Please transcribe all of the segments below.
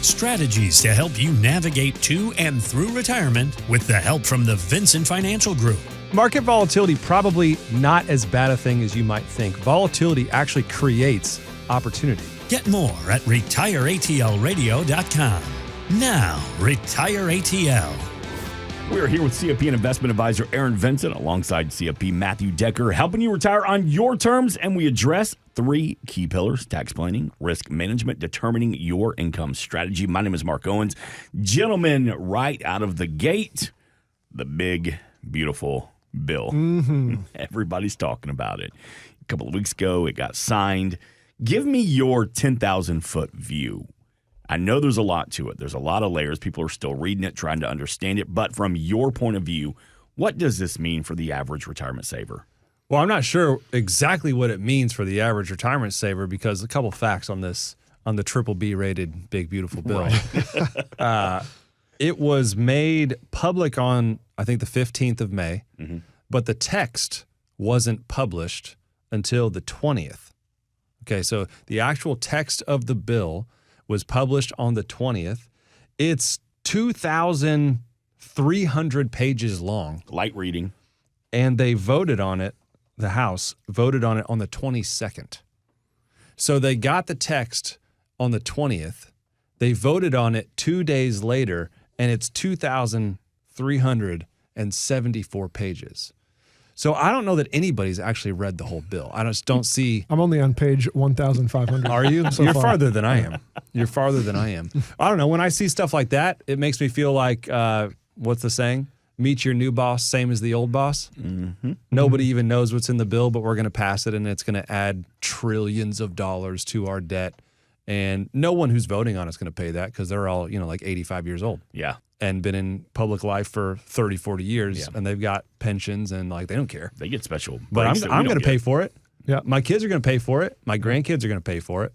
Strategies to help you navigate to and through retirement with the help from the Vincent Financial Group. Market volatility, probably not as bad a thing as you might think. Volatility actually creates opportunity. Get more at retireatlradio.com. Now, Retire ATL. We're here with CFP and investment advisor Aaron Vincent alongside CFP Matthew Decker, helping you retire on your terms. And we address 3 key pillars: tax planning, risk management, determining your income strategy. My name is Mark Owens. Gentlemen, right out of the gate, the big, beautiful bill. Everybody's talking about it. A couple of weeks ago, it got signed. Give me your 10,000-foot view. I know there's a lot to it. There's a lot of layers. People are still reading it, trying to understand it. But from your point of view, what does this mean for the average retirement saver? Well, I'm not sure exactly what it means for the average retirement saver because a couple facts on this, on the triple B rated big, beautiful bill. Right. It was made public on, I think, the 15th of May, but the text wasn't published until the 20th. Okay, so the actual text of the bill was published on the 20th. It's 2,300 pages long. Light reading. And they voted on it, the House voted on it on the 22nd. So they got the text on the 20th. They voted on it 2 days later, and it's 2,374 pages. So I don't know that anybody's actually read the whole bill. I just don't see. I'm only on page 1,500. Are you? So You're far. farther than I am. You're farther than I am. I don't know. When I see stuff like that, it makes me feel like, what's the saying? Meet your new boss, same as the old boss. Nobody even knows what's in the bill, but we're going to pass it, and it's going to add trillions of dollars to our debt. And no one who's voting on it's going to pay that because they're all, like 85 years old. Yeah. And been in public life for 30, 40 years, and they've got pensions, and they don't care. They get special. But I'm going to pay for it. Yeah. My kids are going to pay for it. My grandkids are going to pay for it.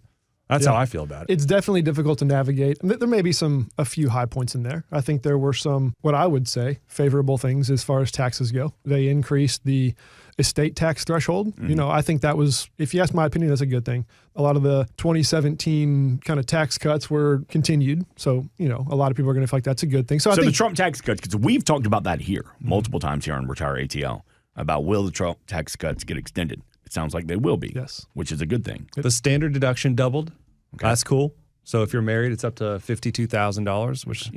That's how I feel about it. It's definitely difficult to navigate. There may be a few high points in there. I think there were some, what I would say, favorable things as far as taxes go. They increased the estate tax threshold. I think that was, if you ask my opinion, that's a good thing. A lot of the 2017 kind of tax cuts were continued. So, a lot of people are going to feel like that's a good thing. So I think the Trump tax cuts, because we've talked about that here multiple times here on Retire ATL, about will the Trump tax cuts get extended? It sounds like they will be, which is a good thing. The standard deduction doubled. Okay. That's cool. So if you're married, it's up to $52,000, which,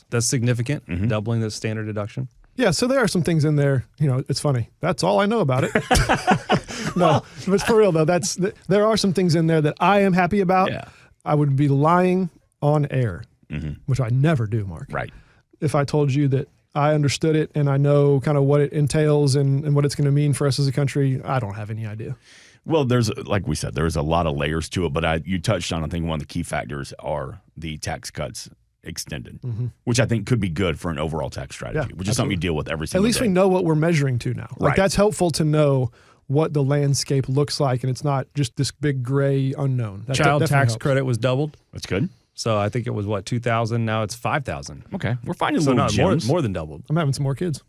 that's significant, doubling the standard deduction. Yeah, so there are some things in there. It's funny. That's all I know about it. No, but for real though, there are some things in there that I am happy about. Yeah. I would be lying on air, which I never do, Mark. Right. If I told you that I understood it and I know kind of what it entails and what it's going to mean for us as a country, I don't have any idea. Well, like we said, there's a lot of layers to it, but you touched on, I think one of the key factors are the tax cuts extended, which I think could be good for an overall tax strategy, which is something you deal with every single day. At least we know what we're measuring to now. Like that's helpful to know what the landscape looks like, and it's not just this big gray unknown. That Child tax helps. credit was doubled. That's good. So I think it was, $2,000? Now it's $5,000. Okay. We're finding so little gems. More than doubled. I'm having some more kids.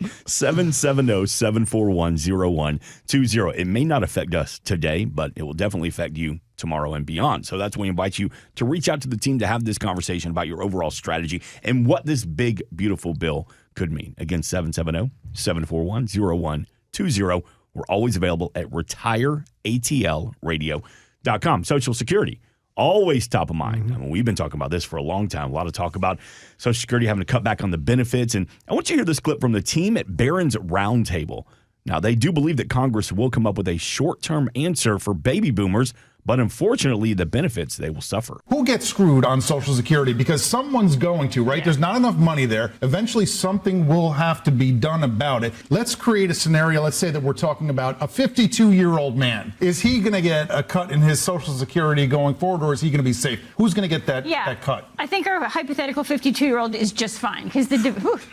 770-741-0120. It may not affect us today, but it will definitely affect you tomorrow and beyond. So that's why we invite you to reach out to the team to have this conversation about your overall strategy and what this big, beautiful bill could mean. Again, 770-741-0120. We're always available at retireatlradio.com. Social Security. Always top of mind. I mean, we've been talking about this for a long time. A lot of talk about Social Security having to cut back on the benefits. And I want you to hear this clip from the team at Barron's Roundtable. Now, they do believe that Congress will come up with a short-term answer for baby boomers, but unfortunately, the benefits, they will suffer. Who gets screwed on Social Security? Because someone's going to, right? Yeah. There's not enough money there. Eventually, something will have to be done about it. Let's create a scenario. Let's say that we're talking about a 52-year-old man. Is he going to get a cut in his Social Security going forward, or is he going to be safe? Who's going to get that cut? I think our hypothetical 52-year-old is just fine because the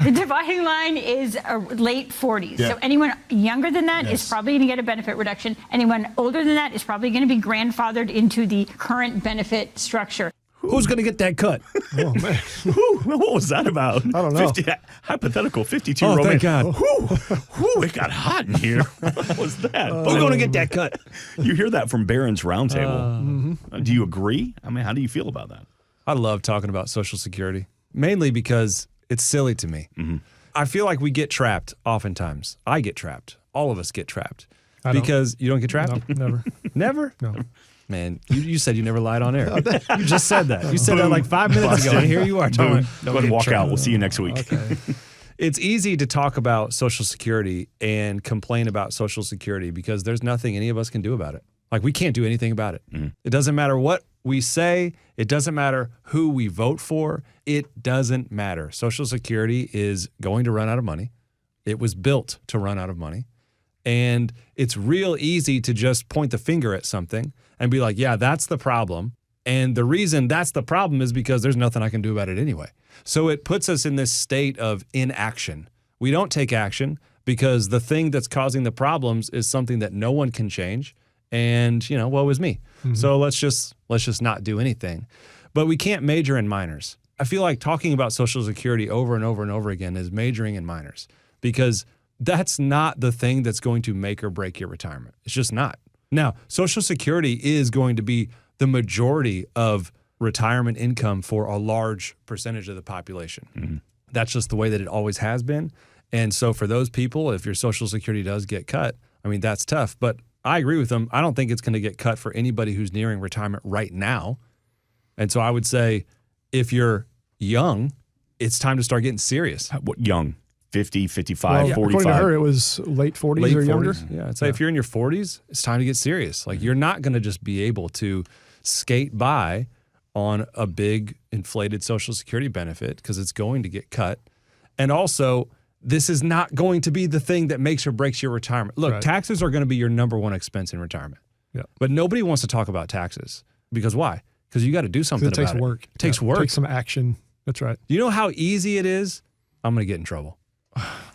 dividing line is late 40s. Yeah. So anyone younger than that is probably going to get a benefit reduction. Anyone older than that is probably going to be grandfathered into the current benefit structure. Who's going to get that cut? Oh, man. What was that about? I don't know. Hypothetical 52-year-old man. Thank God. It got hot in here. What was that? Who's going to get that cut? You hear that from Barron's Roundtable. Do you agree? I mean, how do you feel about that? I love talking about Social Security, mainly because it's silly to me. Mm-hmm. I feel like we get trapped oftentimes. I get trapped. All of us get trapped. I don't. Because you don't get trapped? No, never. Never? No. Man, you said you never lied on air. You just said that. You said that like 5 minutes ago, and here you are telling me. Go ahead and walk out. We'll see you next week. Okay. It's easy to talk about Social Security and complain about Social Security because there's nothing any of us can do about it. Like, we can't do anything about it. It doesn't matter what we say. It doesn't matter who we vote for. It doesn't matter. Social Security is going to run out of money. It was built to run out of money. And it's real easy to just point the finger at something and be like, yeah, that's the problem. And the reason that's the problem is because there's nothing I can do about it anyway. So it puts us in this state of inaction. We don't take action because the thing that's causing the problems is something that no one can change. And, woe is me. So let's just not do anything. But we can't major in minors. I feel like talking about Social Security over and over and over again is majoring in minors because that's not the thing that's going to make or break your retirement. It's just not. Now, Social Security is going to be the majority of retirement income for a large percentage of the population. That's just the way that it always has been. And so for those people, if your Social Security does get cut, I mean, that's tough. But I agree with them. I don't think it's going to get cut for anybody who's nearing retirement right now. And so I would say if you're young, it's time to start getting serious. What, young? 50, 55, 45? According to her, it was late 40s Late or 40s. younger. Yeah, I'd say if you're in your 40s, it's time to get serious. Like, you're not going to just be able to skate by on a big inflated Social Security benefit because it's going to get cut. And also, this is not going to be the thing that makes or breaks your retirement. Look, Right. taxes are going to be your number one expense in retirement. Yeah. But nobody wants to talk about taxes. Because why? Because you got to do something It takes about work. It takes work. It takes some action. That's right. You know how easy it is? I'm going to get in trouble.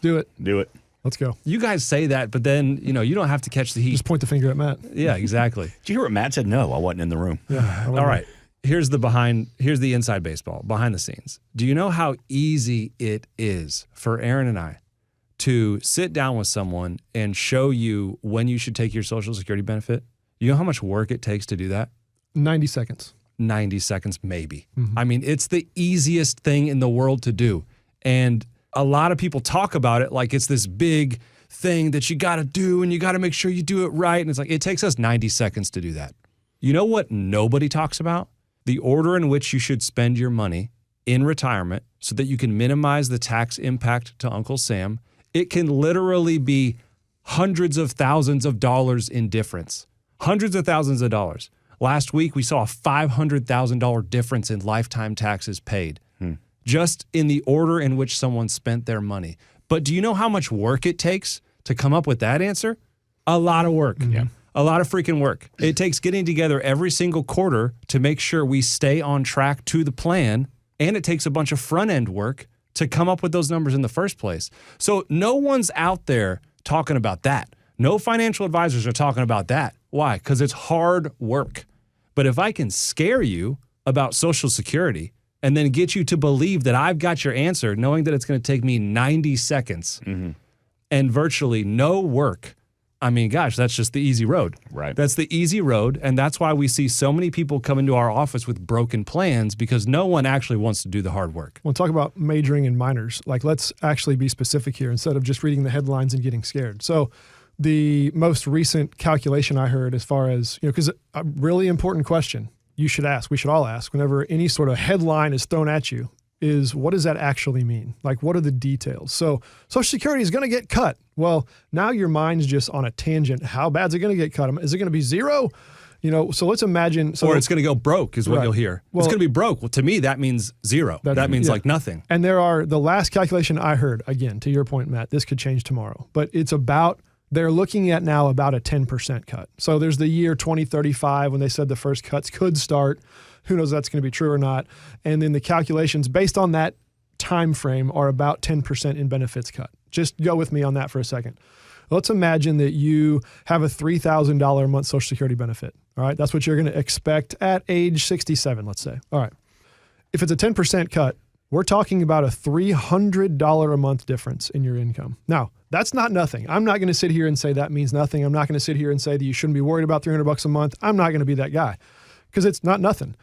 Do it. Do it. Let's go. You guys say that, but then, you don't have to catch the heat. Just point the finger at Matt. Yeah, exactly. Did you hear what Matt said? No, I wasn't in the room. Yeah. All right. Here's the inside baseball, behind the scenes. Do you know how easy it is for Aaron and I to sit down with someone and show you when you should take your Social Security benefit? You know how much work it takes to do that? 90 seconds. 90 seconds, maybe. I mean, it's the easiest thing in the world to do. And a lot of people talk about it like it's this big thing that you got to do and you got to make sure you do it right. And it's like, it takes us 90 seconds to do that. You know what nobody talks about? The order in which you should spend your money in retirement so that you can minimize the tax impact to Uncle Sam. It can literally be hundreds of thousands of dollars in difference. Hundreds of thousands of dollars. Last week, we saw a $500,000 difference in lifetime taxes paid, just in the order in which someone spent their money. But do you know how much work it takes to come up with that answer? A lot of work. Yeah. A lot of freaking work. It takes getting together every single quarter to make sure we stay on track to the plan, and it takes a bunch of front-end work to come up with those numbers in the first place. So no one's out there talking about that. No financial advisors are talking about that. Why? Because it's hard work. But if I can scare you about Social Security and then get you to believe that I've got your answer, knowing that it's going to take me 90 seconds and virtually no work, I mean, gosh, that's just the easy road. Right. That's the easy road. And that's why we see so many people come into our office with broken plans because no one actually wants to do the hard work. We'll talk about majoring in minors. Like, let's actually be specific here instead of just reading the headlines and getting scared. So the most recent calculation I heard as far as, because a really important question you should ask, we should all ask whenever any sort of headline is thrown at you is, what does that actually mean? Like, what are the details? So Social Security is going to get cut. Well, now your mind's just on a tangent. How bad is it going to get cut? Is it going to be zero? So let's imagine. So, or it's going to go broke is what Right. you'll hear. Well, it's going to be broke. Well, to me, that means zero. That means yeah. like nothing. And the last calculation I heard, again, to your point, Matt, this could change tomorrow, but it's they're looking at now about a 10% cut. So there's the year 2035 when they said the first cuts could start. Who knows if that's going to be true or not. And then the calculations based on that time frame are about 10% in benefits cut. Just go with me on that for a second. Let's imagine that you have a $3,000 a month Social Security benefit. All right. That's what you're going to expect at age 67, let's say. All right. If it's a 10% cut, we're talking about a $300 a month difference in your income. Now, that's not nothing. I'm not going to sit here and say that means nothing. I'm not going to sit here and say that you shouldn't be worried about $300 a month. I'm not going to be that guy because it's not nothing.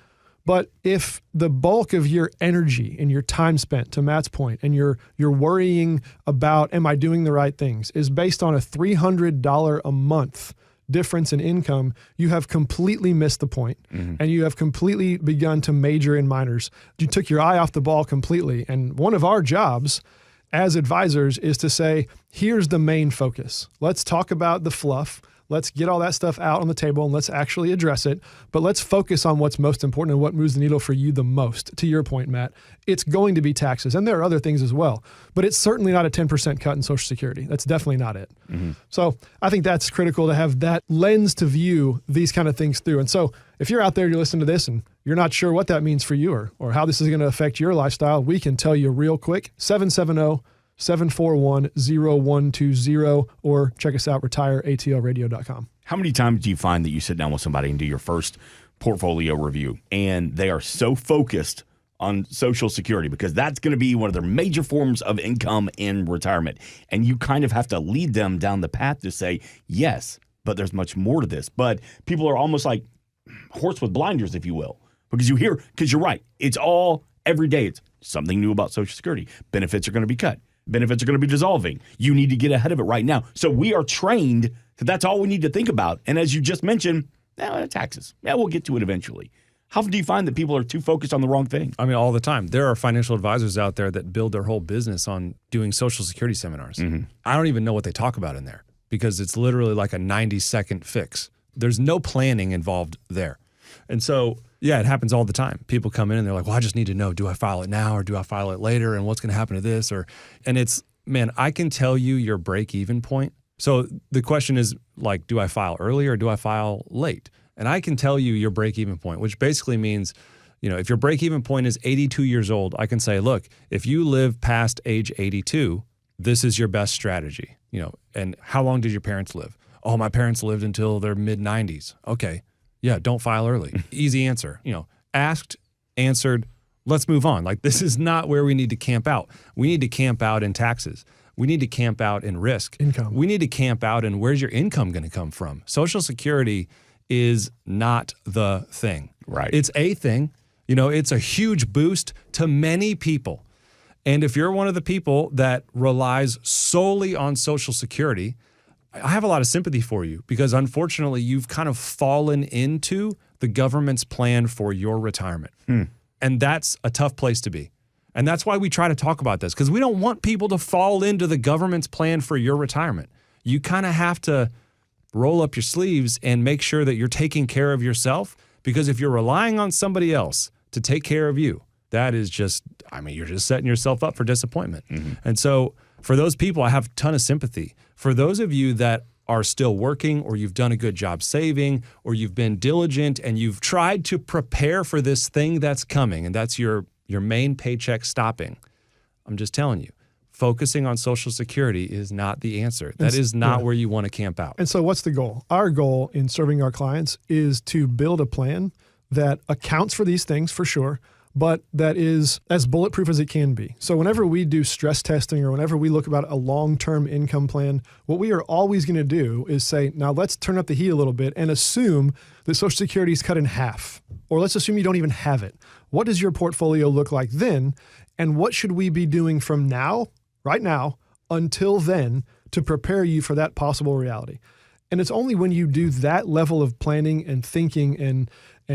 But if the bulk of your energy and your time spent, to Matt's point, and you're worrying about, am I doing the right things, is based on a $300 a month difference in income, you have completely missed the point, and you have completely begun to major in minors. You took your eye off the ball completely. And one of our jobs as advisors is to say, here's the main focus. Let's talk about the fluff. Let's get all that stuff out on the table and let's actually address it. But let's focus on what's most important and what moves the needle for you the most. To your point, Matt, it's going to be taxes. And there are other things as well. But it's certainly not a 10% cut in Social Security. That's definitely not it. So I think that's critical to have that lens to view these kind of things through. And so if you're out there, you're listening to this and you're not sure what that means for you or how this is going to affect your lifestyle, we can tell you real quick. 770-741-0120 or check us out, retireatlradio.com. How many times do you find that you sit down with somebody and do your first portfolio review and they are so focused on Social Security because that's going to be one of their major forms of income in retirement, and you kind of have to lead them down the path to say, yes, but there's much more to this. But people are almost like horse with blinders, if you will, because you're right. It's all every day. It's something new about Social Security. Benefits are going to be cut. Benefits are going to be dissolving. You need to get ahead of it right now. So we are trained that that's all we need to think about. And as you just mentioned, taxes. Yeah, we'll get to it eventually. How often do you find that people are too focused on the wrong thing? I mean, all the time. There are financial advisors out there that build their whole business on doing Social Security seminars. I don't even know what they talk about in there because it's literally like a 90-second fix. There's no planning involved there. And so, yeah, it happens all the time. People come in and they're like, well, I just need to know, do I file it now or do I file it later? And what's going to happen to this? And it's, man, I can tell you your break-even point. So the question is like, do I file early or do I file late? And I can tell you your break-even point, which basically means, if your break-even point is 82 years old, I can say, look, if you live past age 82, this is your best strategy. And how long did your parents live? Oh, my parents lived until their mid-90s. Okay. Yeah, don't file early. Easy answer. Asked, answered, let's move on. Like, this is not where we need to camp out. We need to camp out in taxes. We need to camp out in risk. Income. We need to camp out in where's your income going to come from. Social Security is not the thing. Right. It's a thing. It's a huge boost to many people. And if you're one of the people that relies solely on Social Security, I have a lot of sympathy for you because unfortunately you've kind of fallen into the government's plan for your retirement. And that's a tough place to be. And that's why we try to talk about this because we don't want people to fall into the government's plan for your retirement. You kind of have to roll up your sleeves and make sure that you're taking care of yourself because if you're relying on somebody else to take care of you, that is just, you're just setting yourself up for disappointment. And so for those people, I have a ton of sympathy. For those of you that are still working or you've done a good job saving or you've been diligent and you've tried to prepare for this thing that's coming and that's your main paycheck stopping, I'm just telling you, focusing on Social Security is not the answer. That is not where you want to camp out. And so what's the goal? Our goal in serving our clients is to build a plan that accounts for these things for sure, but that is as bulletproof as it can be. So whenever we do stress testing or whenever we look about a long-term income plan, what we are always going to do is say, now let's turn up the heat a little bit and assume that Social Security is cut in half, or let's assume you don't even have it. What does your portfolio look like then? And what should we be doing from now, right now, until then to prepare you for that possible reality? And it's only when you do that level of planning and thinking and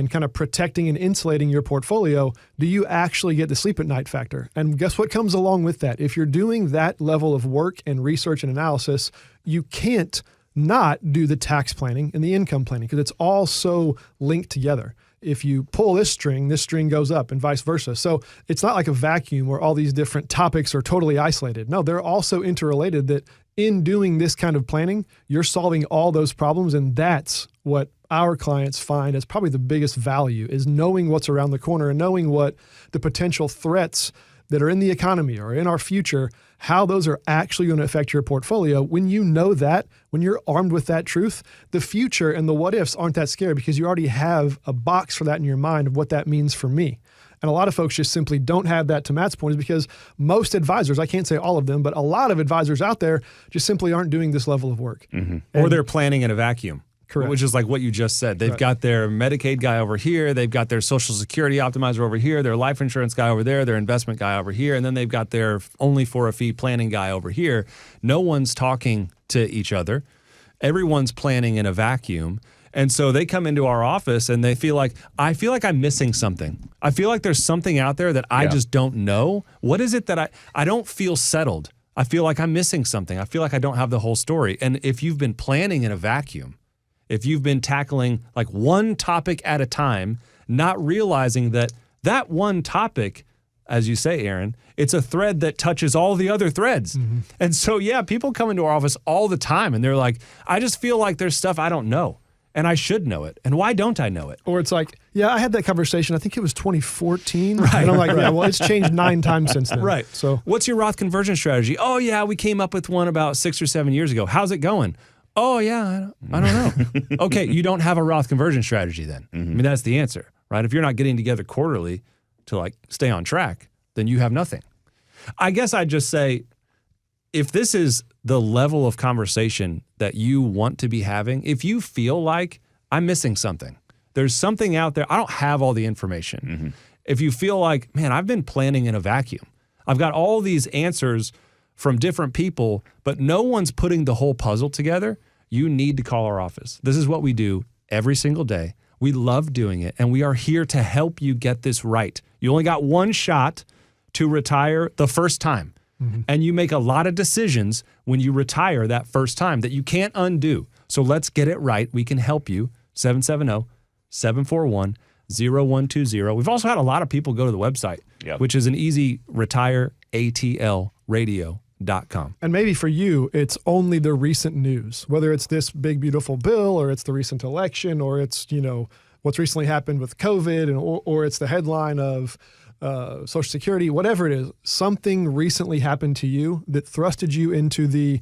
kind of protecting and insulating your portfolio, do you actually get the sleep at night factor? And guess what comes along with that? If you're doing that level of work and research and analysis, you can't not do the tax planning and the income planning because it's all so linked together. If you pull this string goes up and vice versa. So it's not like a vacuum where all these different topics are totally isolated. No, they're also interrelated that in doing this kind of planning, you're solving all those problems. And that's what our clients find as probably the biggest value is knowing what's around the corner and knowing what the potential threats that are in the economy or in our future, how those are actually going to affect your portfolio. When you know that, when you're armed with that truth, the future and the what ifs aren't that scary because you already have a box for that in your mind of what that means for me. And a lot of folks just simply don't have that, to Matt's point, is because most advisors, I can't say all of them, but a lot of advisors out there just simply aren't doing this level of work. Or they're planning in a vacuum. Correct. which is like what you just said. They've got their Medicaid guy over here. They've got their Social Security optimizer over here, their life insurance guy over there, their investment guy over here, and then they've got their only for a fee planning guy over here. No one's talking to each other. Everyone's planning in a vacuum. And so they come into our office and they feel like, I feel like I'm missing something. I feel like there's something out there that I just don't know. What is it that I don't feel settled? I feel like I'm missing something. I feel like I don't have the whole story. And if you've been planning in a vacuum, if you've been tackling like one topic at a time, not realizing that that one topic, as you say, Aaron, it's a thread that touches all the other threads. And so, people come into our office all the time and they're like, I just feel like there's stuff I don't know. And I should know it. And why don't I know it? Or it's like, I had that conversation. I think it was 2014. Right. And I'm like, well, it's changed 9 times since then. Right. So what's your Roth conversion strategy? Oh, yeah, we came up with one about 6 or 7 years ago. How's it going? Oh, yeah, I don't know. Okay, you don't have a Roth conversion strategy then. I mean, that's the answer, right? If you're not getting together quarterly to like stay on track, then you have nothing. I guess I'd just say, if this is the level of conversation that you want to be having, if you feel like I'm missing something, there's something out there, I don't have all the information. If you feel like, man, I've been planning in a vacuum. I've got all these answers from different people, but no one's putting the whole puzzle together, you need to call our office. This is what we do every single day. We love doing it, and we are here to help you get this right. You only got one shot to retire the first time. And you make a lot of decisions when you retire that first time that you can't undo. So let's get it right. We can help you. 770-741-0120. We've also had a lot of people go to the website, which is an easy retireatlradio.com. And maybe for you, it's only the recent news, whether it's this big, beautiful bill or it's the recent election or it's, what's recently happened with COVID or it's the headline of Social Security, whatever it is, something recently happened to you that thrusted you into the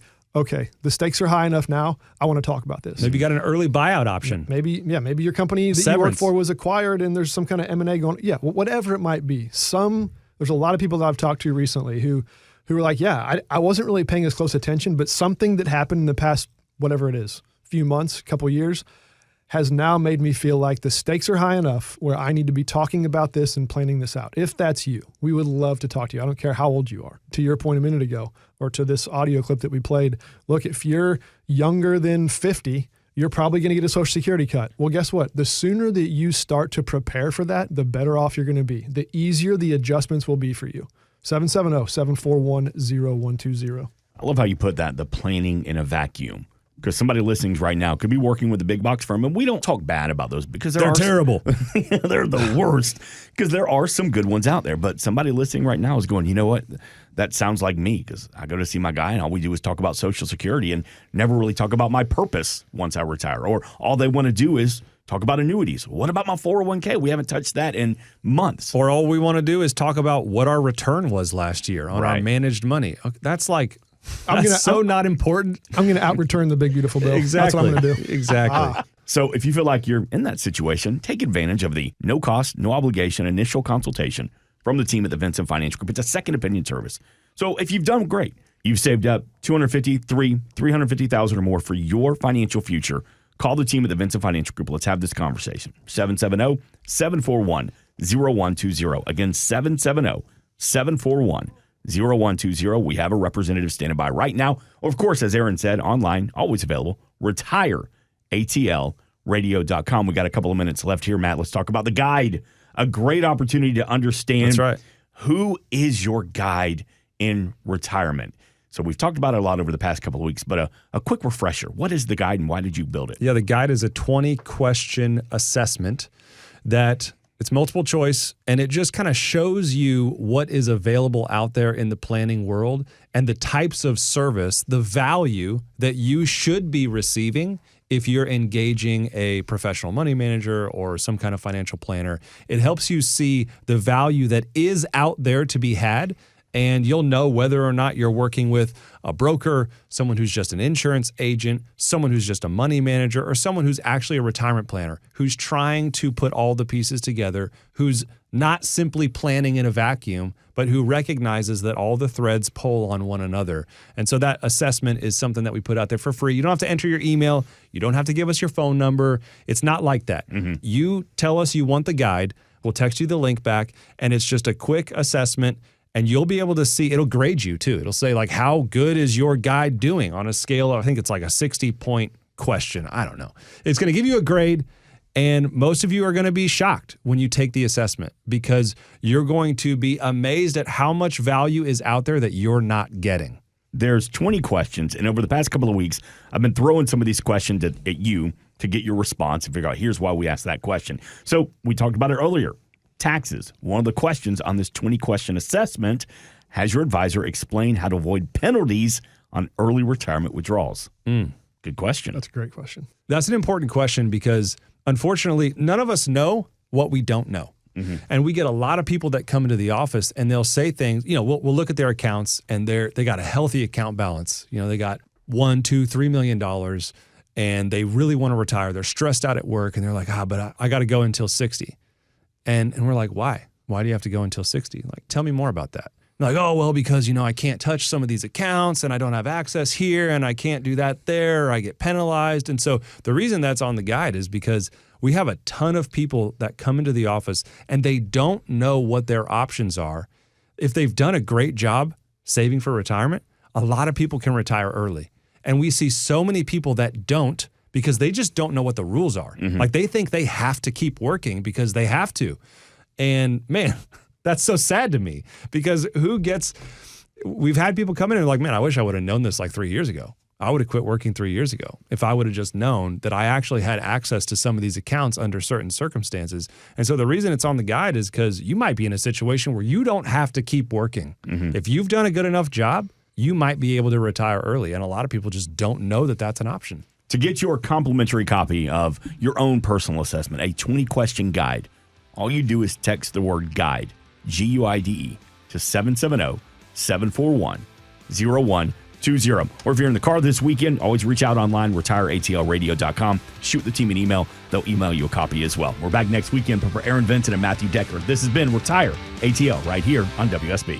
stakes are high enough now. I want to talk about this. Maybe you got an early buyout option. Maybe your company that you work for was acquired and there's some kind of M&A going. Yeah, whatever it might be. There's a lot of people that I've talked to recently who were like, I wasn't really paying as close attention, but something that happened in the past, whatever it is, few months, couple years, has now made me feel like the stakes are high enough where I need to be talking about this and planning this out. If that's you, we would love to talk to you. I don't care how old you are. To your point a minute ago, or to this audio clip that we played, look, if you're younger than 50, you're probably going to get a Social Security cut. Well, guess what? The sooner that you start to prepare for that, the better off you're going to be. The easier the adjustments will be for you. 770-741-0120. I love how you put that, the planning in a vacuum. Because somebody listening right now could be working with a big box firm, and we don't talk bad about those because they're terrible. They're the worst because there are some good ones out there. But somebody listening right now is going, you know what? That sounds like me because I go to see my guy, and all we do is talk about Social Security and never really talk about my purpose once I retire. Or all they want to do is talk about annuities. What about my 401k? We haven't touched that in months. Or all we want to do is talk about what our return was last year on our managed money. That's like... That's not important. I'm going to out-return the big, beautiful bill. Exactly. That's what I'm going to do. Exactly. So if you feel like you're in that situation, take advantage of the no-cost, no-obligation initial consultation from the team at the Vincent Financial Group. It's a second opinion service. So if you've done great, you've saved up $250,000, $350,000 or more for your financial future, call the team at the Vincent Financial Group. Let's have this conversation. 770-741-0120. Again, 770-741-0120. 0120. We have a representative standing by right now. Of course, as Aaron said, online, always available. RetireATLradio.com. We got a couple of minutes left here, Matt. Let's talk about the guide. A great opportunity to understand who is your guide in retirement. So we've talked about it a lot over the past couple of weeks, but a quick refresher. What is the guide and why did you build it? Yeah, the guide is a 20-question assessment that it's multiple choice, and it just kind of shows you what is available out there in the planning world and the types of service, the value that you should be receiving if you're engaging a professional money manager or some kind of financial planner. It helps you see the value that is out there to be had, and you'll know whether or not you're working with a broker, someone who's just an insurance agent, someone who's just a money manager, or someone who's actually a retirement planner, who's trying to put all the pieces together, who's not simply planning in a vacuum, but who recognizes that all the threads pull on one another. And so that assessment is something that we put out there for free. You don't have to enter your email. You don't have to give us your phone number. It's not like that. You tell us you want the guide. We'll text you the link back, and it's just a quick assessment, and you'll be able to see, it'll grade you too. It'll say like, how good is your guide doing on a scale of, I think it's like a 60-point question. I don't know. It's going to give you a grade. And most of you are going to be shocked when you take the assessment because you're going to be amazed at how much value is out there that you're not getting. There's 20 questions, and over the past couple of weeks, I've been throwing some of these questions at you to get your response and figure out here's why we asked that question. So we talked about it earlier. Taxes. One of the questions on this 20-question assessment, has your advisor explain how to avoid penalties on early retirement withdrawals? Good question. That's a great question. That's an important question because unfortunately, none of us know what we don't know. And we get a lot of people that come into the office and they'll say things, you know, we'll look at their accounts and they got a healthy account balance. You know, they got $1, $2, $3 million and they really want to retire. They're stressed out at work and they're like, but I got to go until 60. And we're like, why? Why do you have to go until 60? Like, tell me more about that. Like, oh, well, because, you know, I can't touch some of these accounts and I don't have access here and I can't do that there, or I get penalized. And so the reason that's on the guide is because we have a ton of people that come into the office and they don't know what their options are. If they've done a great job saving for retirement, a lot of people can retire early. And we see so many people that don't because they just don't know what the rules are. Like they think they have to keep working because they have to. And man, that's so sad to me because we've had people come in and like, man, I wish I would have known this like 3 years ago. I would have quit working 3 years ago if I would have just known that I actually had access to some of these accounts under certain circumstances. And so the reason it's on the guide is because you might be in a situation where you don't have to keep working. If you've done a good enough job, you might be able to retire early. And a lot of people just don't know that that's an option. To get your complimentary copy of your own personal assessment, a 20-question guide, all you do is text the word guide, GUIDE, to 770-741-0120. Or if you're in the car this weekend, always reach out online, retireatlradio.com. Shoot the team an email. They'll email you a copy as well. We're back next weekend. For Aaron Vincent and Matthew Decker, this has been Retire ATL right here on WSB.